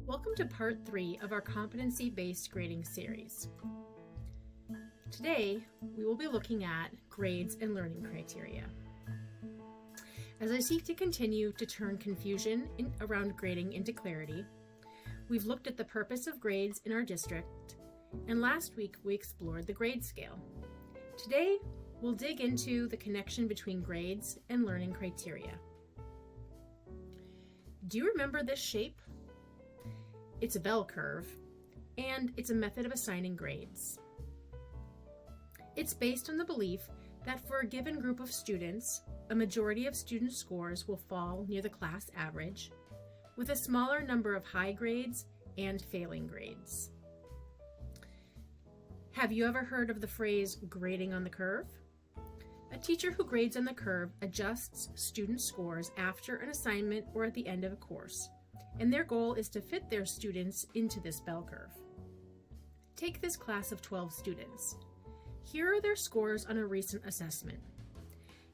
Welcome to part 3 of our competency-based grading series. Today, we will be looking at grades and learning criteria. As I seek to continue to turn confusion around grading into clarity, we've looked at the purpose of grades in our district, and last week we explored the grade scale. Today, we'll dig into the connection between grades and learning criteria. Do you remember this shape? It's a bell curve, and it's a method of assigning grades. It's based on the belief that for a given group of students, a majority of student scores will fall near the class average, with a smaller number of high grades and failing grades. Have you ever heard of the phrase grading on the curve? A teacher who grades on the curve adjusts student scores after an assignment or at the end of a course, and their goal is to fit their students into this bell curve. Take this class of 12 students. Here are their scores on a recent assessment.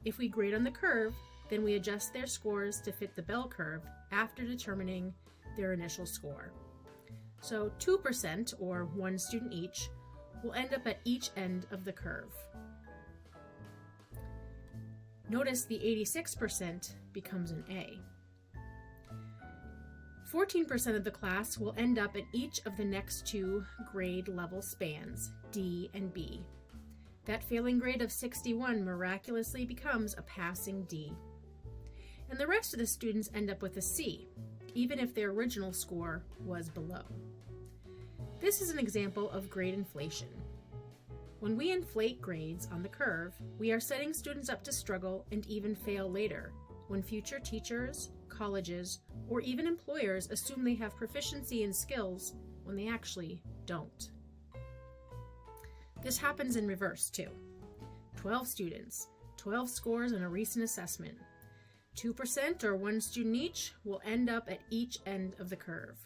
If we grade on the curve, then we adjust their scores to fit the bell curve after determining their initial score. So 2%, or one student each, will end up at each end of the curve. Notice the 86% becomes an A. 14% of the class will end up at each of the next two grade level spans, D and B. That failing grade of 61 miraculously becomes a passing D. And the rest of the students end up with a C, even if their original score was below. This is an example of grade inflation. When we inflate grades on the curve, we are setting students up to struggle and even fail later, when future teachers, colleges, or even employers assume they have proficiency in skills when they actually don't. This happens in reverse too. 12 students, 12 scores on a recent assessment. 2%, or one student each, will end up at each end of the curve.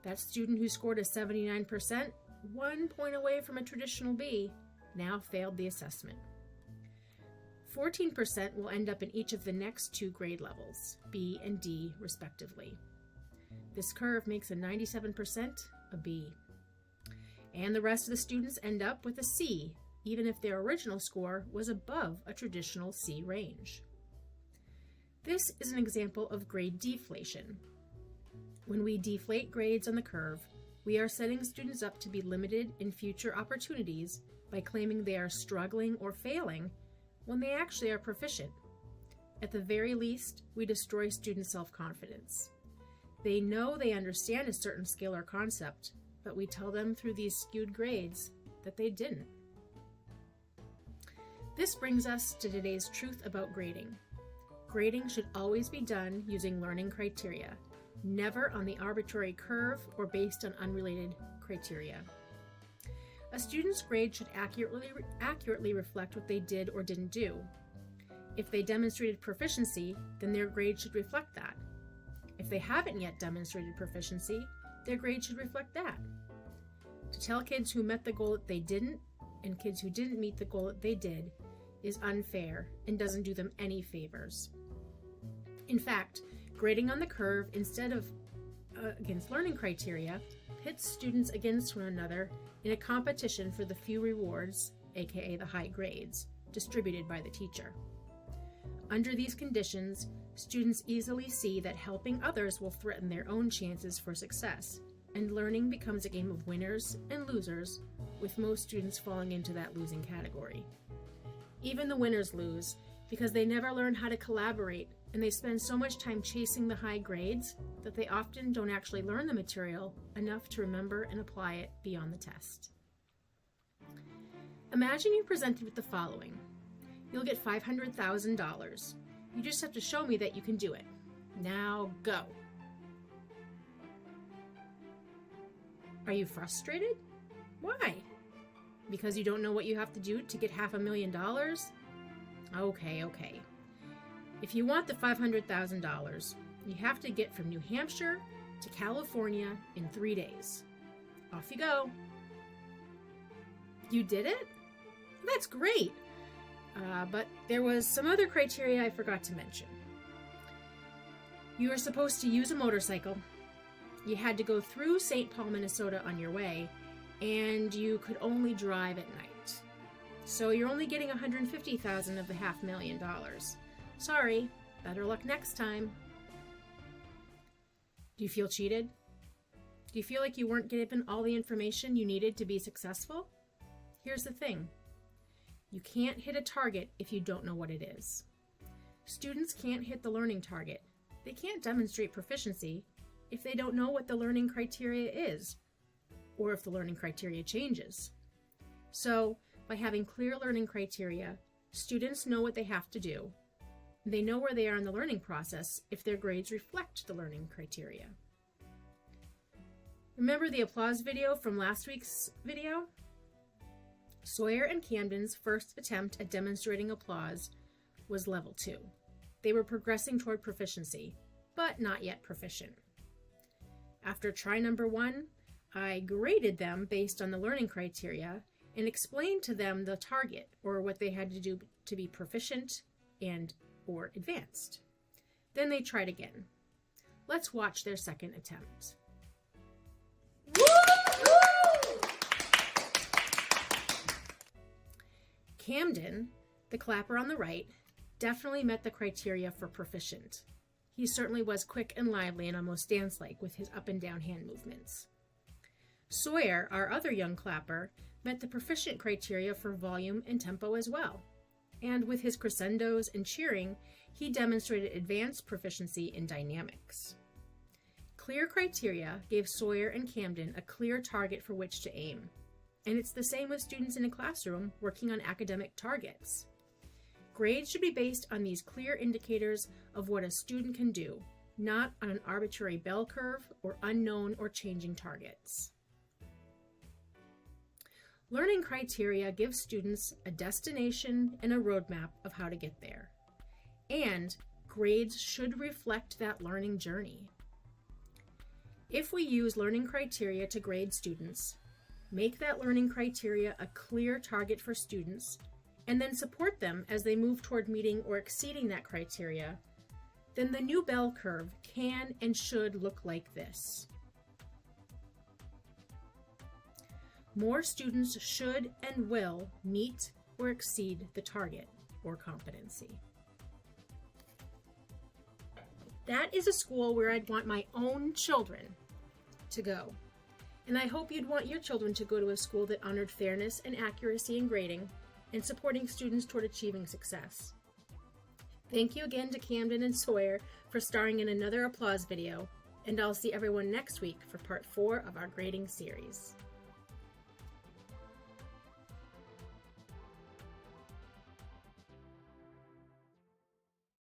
That student who scored a 79%, 1 point away from a traditional B, now failed the assessment. 14% will end up in each of the next two grade levels, B and D respectively. This curve makes a 97% a B. And the rest of the students end up with a C, even if their original score was above a traditional C range. This is an example of grade deflation. When we deflate grades on the curve, we are setting students up to be limited in future opportunities by claiming they are struggling or failing when they actually are proficient. At the very least, we destroy student self-confidence. They know they understand a certain skill or concept, but we tell them through these skewed grades that they didn't. This brings us to today's truth about grading. Grading should always be done using learning criteria, never on the arbitrary curve or based on unrelated criteria. A student's grade should accurately reflect what they did or didn't do. If they demonstrated proficiency, then their grade should reflect that. If they haven't yet demonstrated proficiency, their grade should reflect that. To tell kids who met the goal that they didn't and kids who didn't meet the goal that they did is unfair and doesn't do them any favors. In fact, grading on the curve instead of against learning criteria pits students against one another in a competition for the few rewards, aka the high grades, distributed by the teacher. Under these conditions, students easily see that helping others will threaten their own chances for success, and learning becomes a game of winners and losers, with most students falling into that losing category. Even the winners lose because they never learn how to collaborate, and they spend so much time chasing the high grades that they often don't actually learn the material enough to remember and apply it beyond the test. Imagine you're presented with the following. You'll get $500,000. You just have to show me that you can do it. Now go. Are you frustrated? Why? Because you don't know what you have to do to get $500,000? Okay. If you want the $500,000, you have to get from New Hampshire to California in 3 days. Off you go. You did it? That's great. But there was some other criteria I forgot to mention. You are supposed to use a motorcycle, You had to go through St. Paul, Minnesota on your way, and you could only drive at night. So you're only getting $150,000 of the $500,000. Sorry, better luck next time. Do you feel cheated? Do you feel like you weren't given all the information you needed to be successful? Here's the thing. You can't hit a target if you don't know what it is. Students can't hit the learning target. They can't demonstrate proficiency if they don't know what the learning criteria is, or if the learning criteria changes. So, by having clear learning criteria, students know what they have to do. They know where they are in the learning process if their grades reflect the learning criteria. Remember the applause video from last week's video? Sawyer and Camden's first attempt at demonstrating applause was level 2. They were progressing toward proficiency, but not yet proficient. After try number 1, I graded them based on the learning criteria and explained to them the target, or what they had to do to be proficient and or advanced. Then they tried again. Let's watch their second attempt. Camden, the clapper on the right, definitely met the criteria for proficient. He certainly was quick and lively and almost dance-like with his up and down hand movements. Sawyer, our other young clapper, met the proficient criteria for volume and tempo as well. And with his crescendos and cheering, he demonstrated advanced proficiency in dynamics. Clear criteria gave Sawyer and Camden a clear target for which to aim. And it's the same with students in a classroom working on academic targets. Grades should be based on these clear indicators of what a student can do, not on an arbitrary bell curve or unknown or changing targets. Learning criteria give students a destination and a roadmap of how to get there. And grades should reflect that learning journey. If we use learning criteria to grade students, make that learning criteria a clear target for students, and then support them as they move toward meeting or exceeding that criteria, then the new bell curve can and should look like this. More students should and will meet or exceed the target or competency. That is a school where I'd want my own children to go. And I hope you'd want your children to go to a school that honored fairness and accuracy in grading and supporting students toward achieving success. Thank you again to Camden and Sawyer for starring in another applause video, and I'll see everyone next week for part 4 of our grading series.